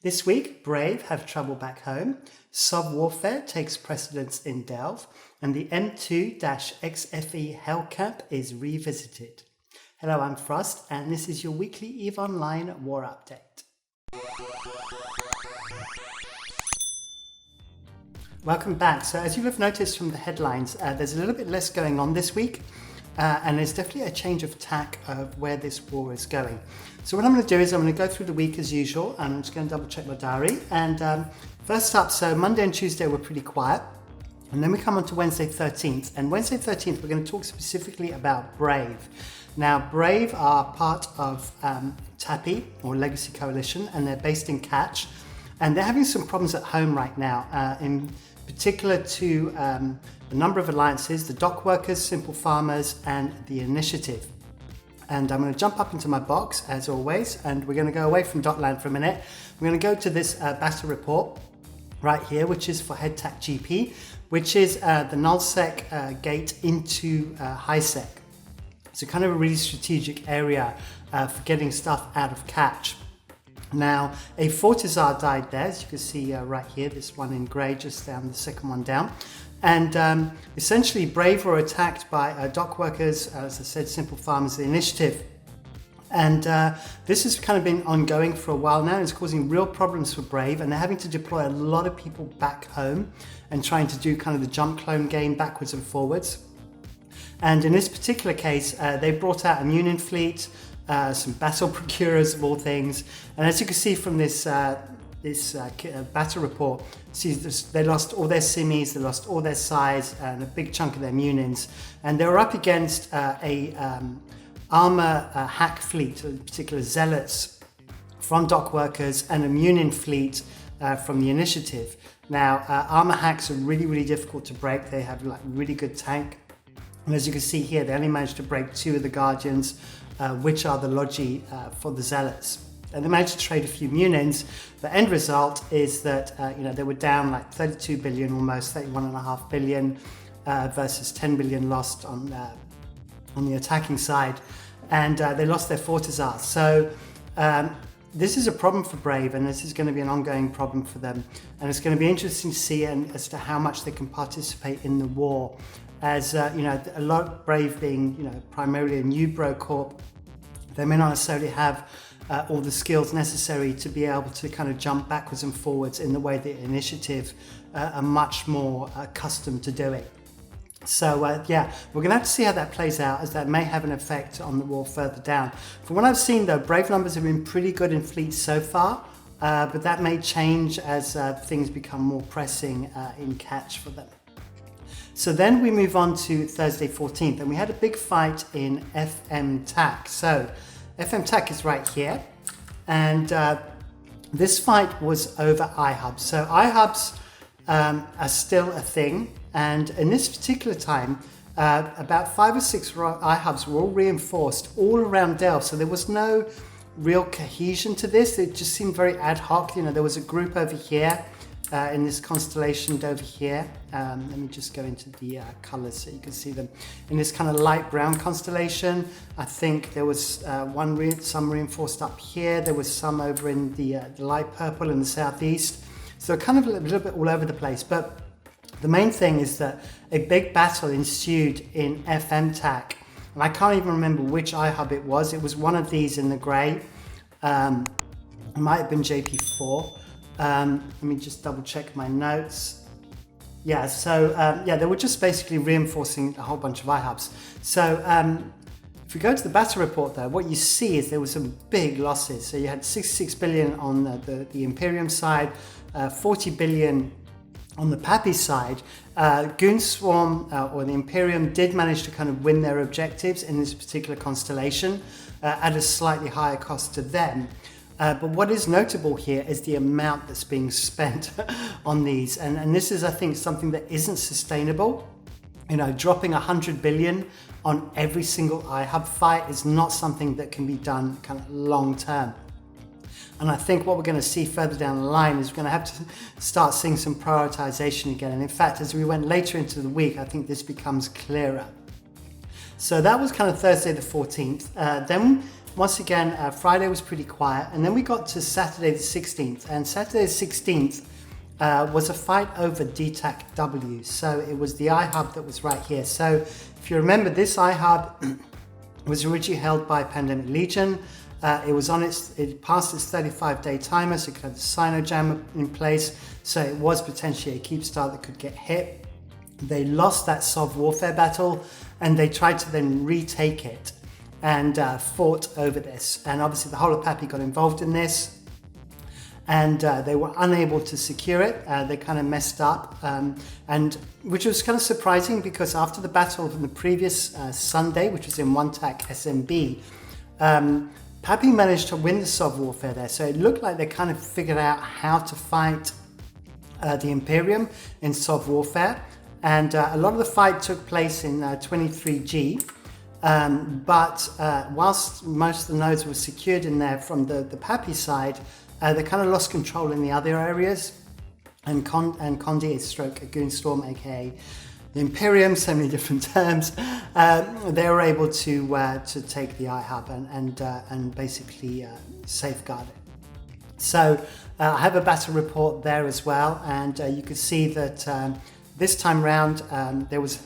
This week, Brave have trouble back home, Sov Warfare takes precedence in Delve, and the M2-XFE Hellcamp is revisited. Hello, I'm Frost, and this is your weekly EVE Online War Update. Welcome back. So as you'll have noticed from the headlines, there's a little bit less going on this week. And there's definitely a change of tack of where this war is going. So what I'm going to do is I'm going to go through the week as usual, and I'm just going to double check my diary. And first up, so Monday and Tuesday were pretty quiet. And then we come on to Wednesday 13th. And Wednesday 13th, we're going to talk specifically about Brave. Now, Brave are part of PAPI, or Legacy Coalition, and they're based in Catch. And they're having some problems at home right now, in particular to a number of alliances, the Dock Workers, Simple Farmers, and the Initiative. And I'm going to jump up into my box, as always, and we're going to go away from Dotland for a minute. We're going to go to this battle report right here, which is for HeadTac GP, which is the nullsec gate into highsec. So kind of a really strategic area for getting stuff out of Catch. Now, a Fortizar died there, as you can see right here, this one in grey, just down, the second one down. And essentially, Brave were attacked by Dock Workers, as I said, Simple Farmers, the Initiative. And this has kind of been ongoing for a while now. It's causing real problems for Brave, and they're having to deploy a lot of people back home and trying to do kind of the jump clone game backwards and forwards. And in this particular case, they brought out a Munin fleet, some battle procurers of all things. And as you can see from this battle report, see they lost all their Simmies, they lost all their Sais, and a big chunk of their Munins. And they were up against a armor hack fleet, in particular Zealots from Dock Workers, and a Munin fleet from the Initiative. Now, armor hacks are really, really difficult to break. They have like really good tank. And as you can see here, they only managed to break 2 of the Guardians, which are the Logi for the Zealots. And they managed to trade a few Munins. The end result is that they were down like 32 billion, almost 31.5 billion versus 10 billion lost on the attacking side, and they lost their Fortizars. So this is a problem for Brave, and this is going to be an ongoing problem for them. And it's going to be interesting to see as to how much they can participate in the war. As a lot of Brave being primarily a new bro corp, they may not necessarily have all the skills necessary to be able to kind of jump backwards and forwards in the way the Initiative are much more accustomed to doing. So we're going to have to see how that plays out, as that may have an effect on the war further down. From what I've seen though, Brave numbers have been pretty good in fleets so far, but that may change as things become more pressing in Catch for them. So then we move on to Thursday 14th, and we had a big fight in FM TAC. So FM TAC is right here, and this fight was over iHubs. So iHubs are still a thing, and in this particular time, about 5 or 6 iHubs were all reinforced all around Delve. So there was no real cohesion to this. It just seemed very ad hoc. There was a group over here in this constellation over here. Let me just go into the colors so you can see them. In this kind of light brown constellation, I think there was some reinforced up here. There was some over in the light purple in the southeast. So kind of a little bit all over the place. But the main thing is that a big battle ensued in FM TAC. And I can't even remember which iHub it was. It was one of these in the grey. It might have been JP4. Let me just double check my notes. Yeah, so they were just basically reinforcing a whole bunch of iHubs. So if we go to the battle report though, what you see is there were some big losses. So you had 66 billion on the Imperium side, 40 billion on the PAPI side. Goonswarm or the Imperium did manage to kind of win their objectives in this particular constellation at a slightly higher cost to them. But what is notable here is the amount that's being spent on these. And this is, I think, something that isn't sustainable. Dropping 100 billion on every single iHub fight is not something that can be done kind of long term. And I think what we're going to see further down the line is we're going to have to start seeing some prioritization again. And in fact, as we went later into the week, I think this becomes clearer. So that was kind of Thursday the 14th. Then once again, Friday was pretty quiet, and then we got to Saturday the 16th, and Saturday the 16th was a fight over DTAC W. So it was the iHub that was right here. So if you remember, this iHub was originally held by Pandemic Legion. It passed its 35-day timer, so it could have the Sinojam in place. So it was potentially a keep start that could get hit. They lost that Sov warfare battle, and they tried to then retake it and fought over this. And obviously the whole of PAPI got involved in this, and they were unable to secure it. They kind of messed up, and which was kind of surprising, because after the battle from the previous Sunday, which was in One-Tac SMB, PAPI managed to win the Sov warfare there. So it looked like they kind of figured out how to fight the Imperium in Sov warfare. And a lot of the fight took place in 23G, but whilst most of the nodes were secured in there from the PAPI side, they kind of lost control in the other areas. And Condi stroke Goonswarm, aka the Imperium, so many different terms, they were able to take the iHub and basically safeguard it. So I have a battle report there as well, and you can see that this time round, there was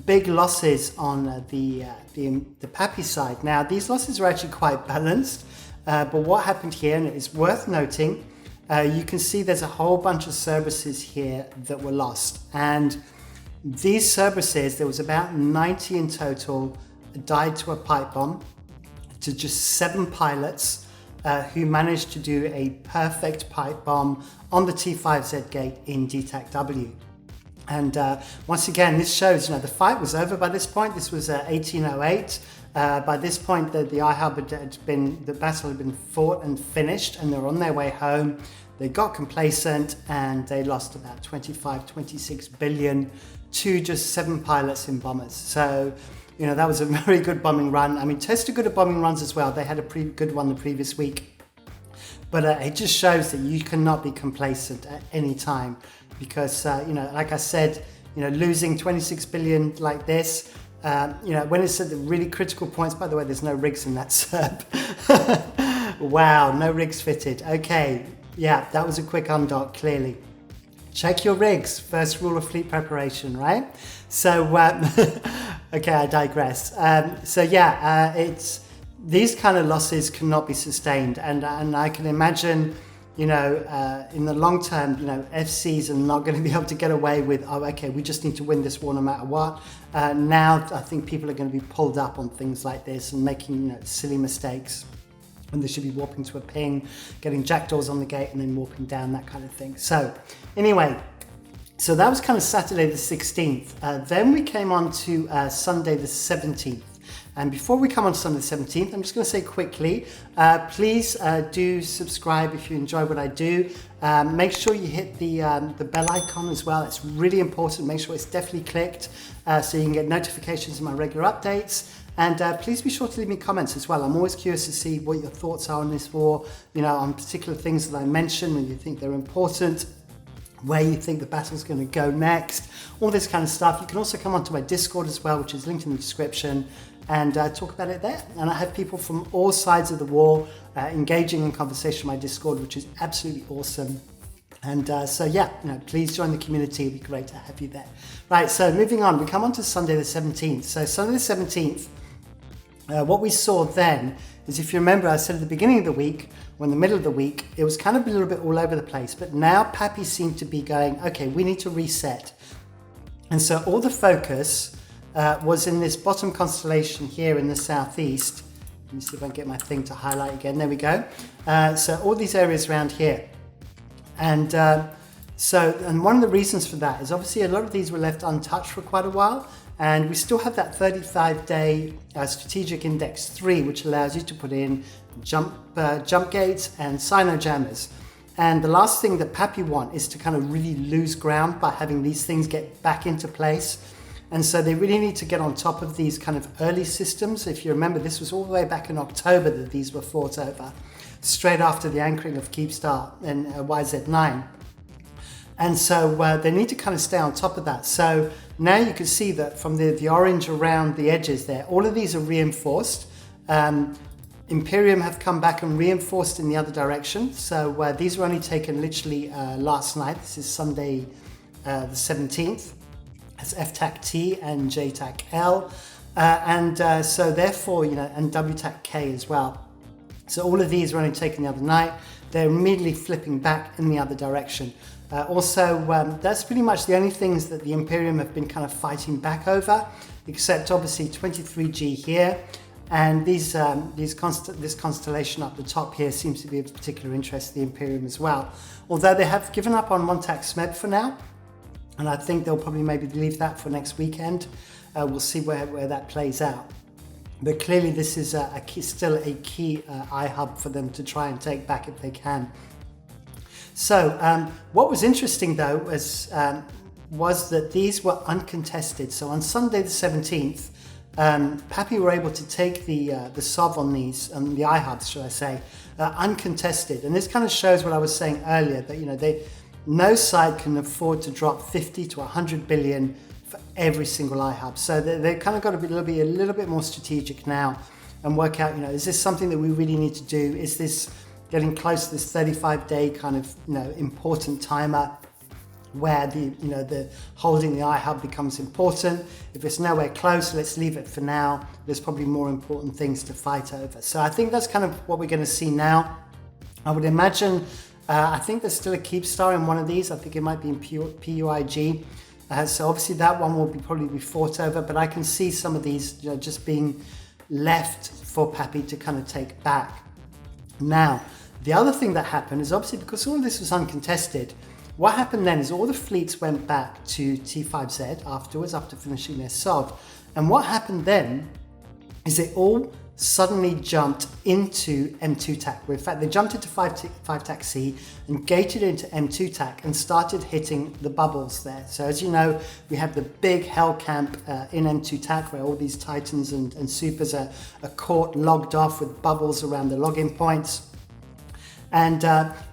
big losses on the PAPI side. Now, these losses are actually quite balanced, but what happened here, and it is worth noting, you can see there's a whole bunch of Cerberuses here that were lost. And these Cerberuses, there was about 90 in total, died to a pipe bomb, to just 7 pilots who managed to do a perfect pipe bomb on the T5Z gate in DTAC W. And once again, this shows, the fight was over by this point. This was 1808. By this point, the iHub the battle had been fought and finished, and they were on their way home. They got complacent, and they lost about 26 billion to just 7 pilots in bombers. So, that was a very good bombing run. I mean, Test are good at bombing runs as well. They had a pretty good one the previous week. But it just shows that you cannot be complacent at any time. Because, like I said, losing 26 billion like this, when it's at the really critical points, by the way, there's no rigs in that SERP. Wow, no rigs fitted. Okay, yeah, that was a quick undock, clearly. Check your rigs, first rule of fleet preparation, right? So, okay, I digress. It's these kind of losses cannot be sustained, and I can imagine, in the long term, FCs are not going to be able to get away with, we just need to win this war no matter what. Now, I think people are going to be pulled up on things like this and making, silly mistakes. And they should be warping to a ping, getting jackdaws on the gate, and then warping down, that kind of thing. So, anyway, so that was kind of Saturday the 16th. Then we came on to Sunday the 17th. And before we come on to Sunday the 17th, I'm just going to say quickly, please do subscribe if you enjoy what I do. Make sure you hit the bell icon as well. It's really important. Make sure it's definitely clicked so you can get notifications of my regular updates. And please be sure to leave me comments as well. I'm always curious to see what your thoughts are on this war, on particular things that I mentioned, when you think they're important, where you think the battle's going to go next, all this kind of stuff. You can also come onto my Discord as well, which is linked in the description, and talk about it there. And I have people from all sides of the war engaging in conversation on my Discord, which is absolutely awesome. And please join the community. It'd be great to have you there. Right, so moving on, we come on to Sunday the 17th. So Sunday the 17th, what we saw then is, if you remember, I said at the beginning of the week, or in the middle of the week, it was kind of a little bit all over the place. But now PAPI seemed to be going, okay, we need to reset. And so all the focus was in this bottom constellation here in the southeast. Let me see if I can get my thing to highlight again. There we go. So all these areas around here. And one of the reasons for that is obviously a lot of these were left untouched for quite a while. And we still have that 35-day strategic index 3, which allows you to put in jump gates and Sinojammers. And the last thing that PAPI want is to kind of really lose ground by having these things get back into place. And so they really need to get on top of these kind of early systems. If you remember, this was all the way back in October that these were fought over, straight after the anchoring of Keepstar and YZ9. And so they need to kind of stay on top of that. So now you can see that from the orange around the edges there, all of these are reinforced. Imperium have come back and reinforced in the other direction. So these were only taken literally last night. This is Sunday the 17th. It's FTAC-T and JTAC-L. So therefore, and WTAC-K as well. So all of these were only taken the other night. They're immediately flipping back in the other direction. That's pretty much the only things that the Imperium have been kind of fighting back over, except obviously 23G here. And this constellation up the top here seems to be of particular interest to the Imperium as well. Although they have given up on Montag SMEB for now, and I think they'll probably maybe leave that for next weekend. We'll see where that plays out. But clearly this is still a key iHub for them to try and take back if they can. So what was interesting though was that these were uncontested. So on Sunday the 17th, PAPI were able to take the SOV on these, and the iHubs should I say, uncontested. And this kind of shows what I was saying earlier, that no side can afford to drop 50 to 100 billion for every single iHub. So they've kind of got to be a little bit more strategic now and work out, is this something that we really need to do? Is this getting close to this 35-day kind of, important timer where the holding the iHub becomes important? If it's nowhere close, let's leave it for now. There's probably more important things to fight over. So I think that's kind of what we're going to see now. I would imagine, I think there's still a Keepstar in one of these. I think it might be in PUIG. So obviously that one will probably be fought over, but I can see some of these just being left for PAPI to kind of take back. Now, the other thing that happened is obviously because all of this was uncontested, what happened then is all the fleets went back to T5Z afterwards, after finishing their SOV. And what happened then is they all suddenly jumped into M2 TAC. In fact, they jumped into 5 TAC C and gated into M2 TAC and started hitting the bubbles there. So as you know, we have the big Hellcamp in M2 TAC where all these Titans and Supers are caught, logged off with bubbles around the login points. And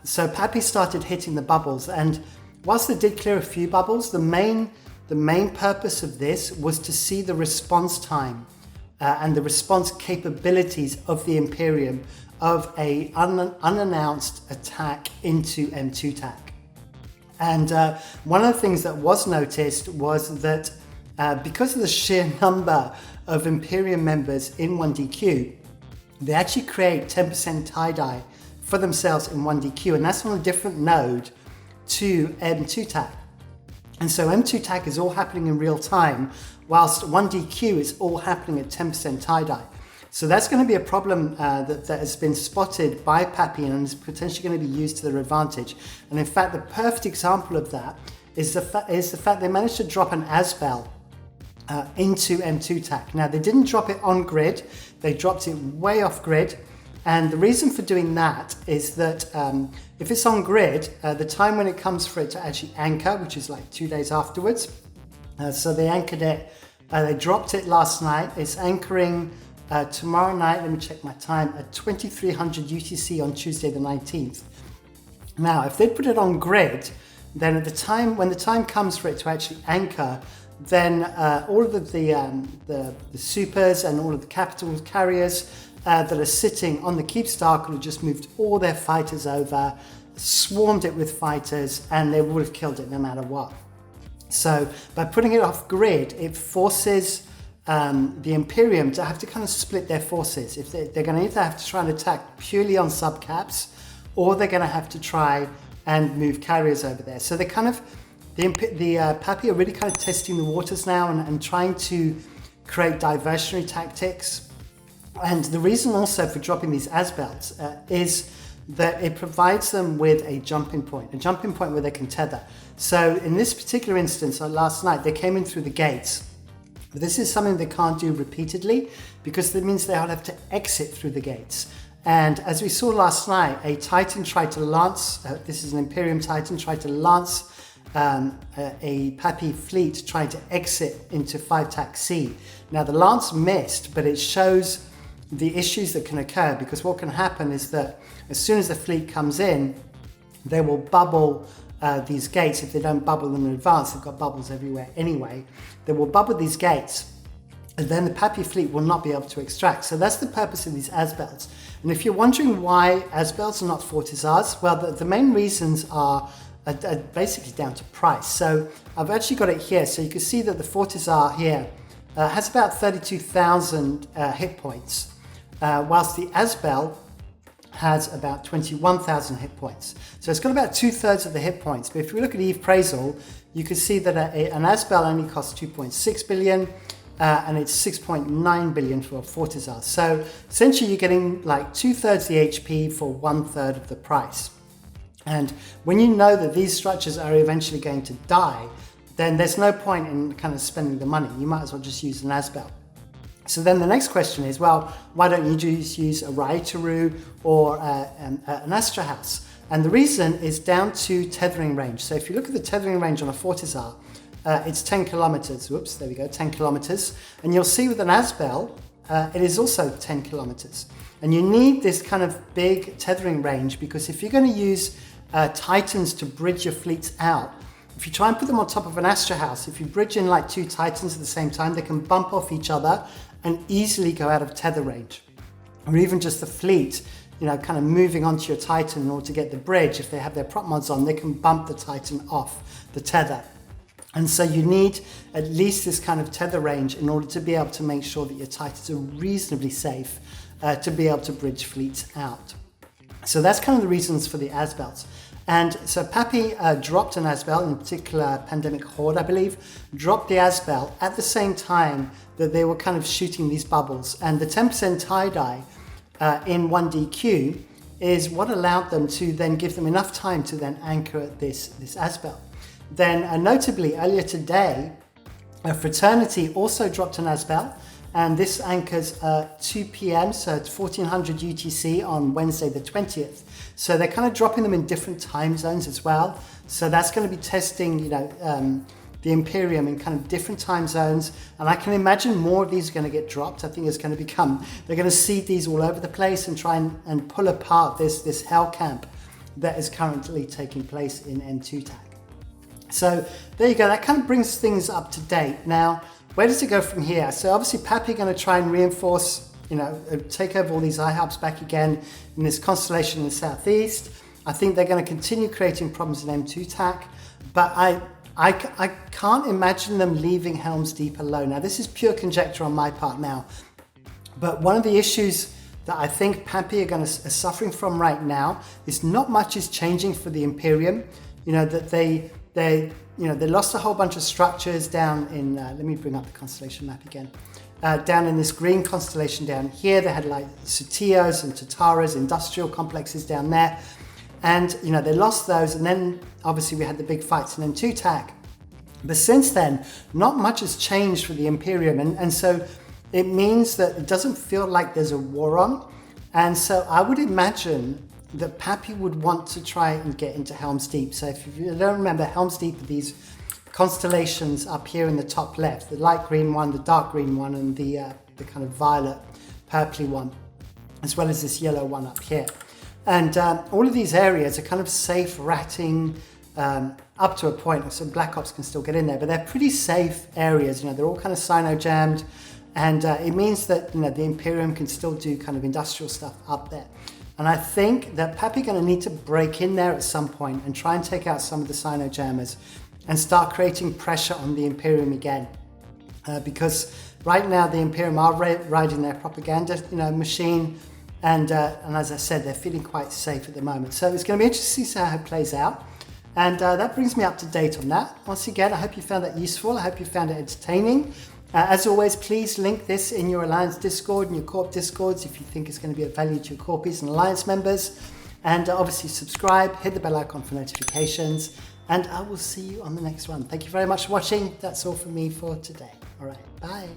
so PAPI started hitting the bubbles. And whilst they did clear a few bubbles, the main purpose of this was to see the response time and the response capabilities of the Imperium of a unannounced attack into M2 TAC. And one of the things that was noticed was that because of the sheer number of Imperium members in 1DQ, they actually create 10% tie-dye for themselves in 1DQ, and that's on a different node to M2 TAC. And so M2 TAC is all happening in real time, whilst 1DQ is all happening at 10% tie-dye. So that's going to be a problem that has been spotted by PAPI and is potentially going to be used to their advantage. And in fact, the perfect example of that is the fact they managed to drop an ASBEL into M2 TAC. Now, they didn't drop it on grid, they dropped it way off grid. And the reason for doing that is that if it's on grid, the time when it comes for it to actually anchor, which is like 2 days afterwards, so they anchored it, they dropped it last night. It's anchoring tomorrow night, let me check my time, at 2300 UTC on Tuesday the 19th. Now, if they put it on grid, then when the time comes for it to actually anchor, then all of the supers and all of the capital carriers that are sitting on the Keepstar could have just moved all their fighters over, swarmed it with fighters, and they would have killed it no matter what. So by putting it off grid, it forces the Imperium to have to kind of split their forces. If they're going to either have to try and attack purely on subcaps, or they're going to have to try and move carriers over there. So they kind of, the PAPI are really kind of testing the waters now and trying to create diversionary tactics. And the reason also for dropping these ASBELs is that it provides them with a jumping point where they can tether. So in this particular instance, last night, they came in through the gates. But this is something they can't do repeatedly because that means they'll have to exit through the gates. And as we saw last night, a Titan tried to lance, this is an Imperium Titan, tried to lance a PAPI fleet trying to exit into 5 TAC C. Now the lance missed, but it shows the issues that can occur, because what can happen is that as soon as the fleet comes in, they will bubble these gates. If they don't bubble them in advance, they've got bubbles everywhere anyway, they will bubble these gates, and then the PAPI fleet will not be able to extract. So that's the purpose of these ASBELs. And if you're wondering why Asbels are not Fortizars, well, the main reasons are basically down to price. So I've actually got it here. So you can see that the Fortizar here has about 32,000 hit points, whilst the Asbel has about 21,000 hit points. So it's got about 2/3 of the hit points. But if we look at Eve Praisal, you can see that an Asbel only costs 2.6 billion, and it's 6.9 billion for a Fortizar. So essentially you're getting like 2/3 the HP for 1/3 of the price. And when you know that these structures are eventually going to die, then there's no point in kind of spending the money. You might as well just use an Asbel. So then the next question is, well, why don't you just use a Raitaru or an Astra House? And the reason is down to tethering range. So if you look at the tethering range on a Fortizar, it's 10 kilometers. Whoops, there we go, 10 kilometers. And you'll see with an Asbel, it is also 10 kilometers. And you need this kind of big tethering range because if you're going to use Titans to bridge your fleets out, if you try and put them on top of an Astra House, if you bridge in like 2 Titans at the same time, they can bump off each other and easily go out of tether range. Or even just the fleet, you know, kind of moving onto your Titan in order to get the bridge. If they have their prop mods on, they can bump the Titan off the tether. And so you need at least this kind of tether range in order to be able to make sure that your Titans are reasonably safe to be able to bridge fleets out. So that's kind of the reasons for the Asbels. And so PAPI dropped an Asbel, in particular Pandemic Horde, I believe, dropped the Asbel at the same time that they were kind of shooting these bubbles. And the 10% tie-dye in 1DQ is what allowed them to then give them enough time to then anchor this Asbel. Then notably earlier today, Fraternity also dropped an Asbel, and this anchors 2 p.m, so it's 1400 UTC on Wednesday the 20th. So they're kind of dropping them in different time zones as well. So that's going to be testing, you know, the Imperium in kind of different time zones. And I can imagine more of these are going to get dropped. I think it's going to become, they're going to seed these all over the place and try and pull apart this Hellcamp that is currently taking place in M2 tag. So there you go. That kind of brings things up to date. Now, where does it go from here? So obviously PAPI are going to try and reinforce, you know, take over all these iHubs back again in this constellation in the southeast. I think they're going to continue creating problems in M2 TAC, but I can't imagine them leaving Helm's Deep alone. Now this is pure conjecture on my part now, but one of the issues that I think PAPI are suffering from right now is not much is changing for the Imperium. You know, that they lost a whole bunch of structures down in, let me bring up the constellation map again. Down in this green constellation down here, they had like Sutios and Tataras, industrial complexes down there. And, you know, they lost those. And then obviously we had the big fights in M2 TAC. But since then, not much has changed for the Imperium. And so it means that it doesn't feel like there's a war on. And so I would imagine that PAPI would want to try and get into Helm's Deep. So if you don't remember, Helm's Deep are these constellations up here in the top left, the light green one, the dark green one, and the kind of violet purpley one, as well as this yellow one up here. And all of these areas are kind of safe ratting up to a point. So Black Ops can still get in there, but they're pretty safe areas. You know, they're all kind of sino-jammed, and it means that, you know, the Imperium can still do kind of industrial stuff up there. And I think that PAPI are going to need to break in there at some point and try and take out some of the sino-jammers and start creating pressure on the Imperium again. Because right now the Imperium are riding their propaganda, you know, machine, and as I said, they're feeling quite safe at the moment. So it's going to be interesting to see how it plays out. And that brings me up to date on that. Once again, I hope you found that useful. I hope you found it entertaining. As always, please link this in your Alliance Discord and your Corp Discords if you think it's going to be of value to your Corpies and Alliance members. And obviously subscribe, hit the bell icon for notifications, and I will see you on the next one. Thank you very much for watching. That's all from me for today. All right, bye.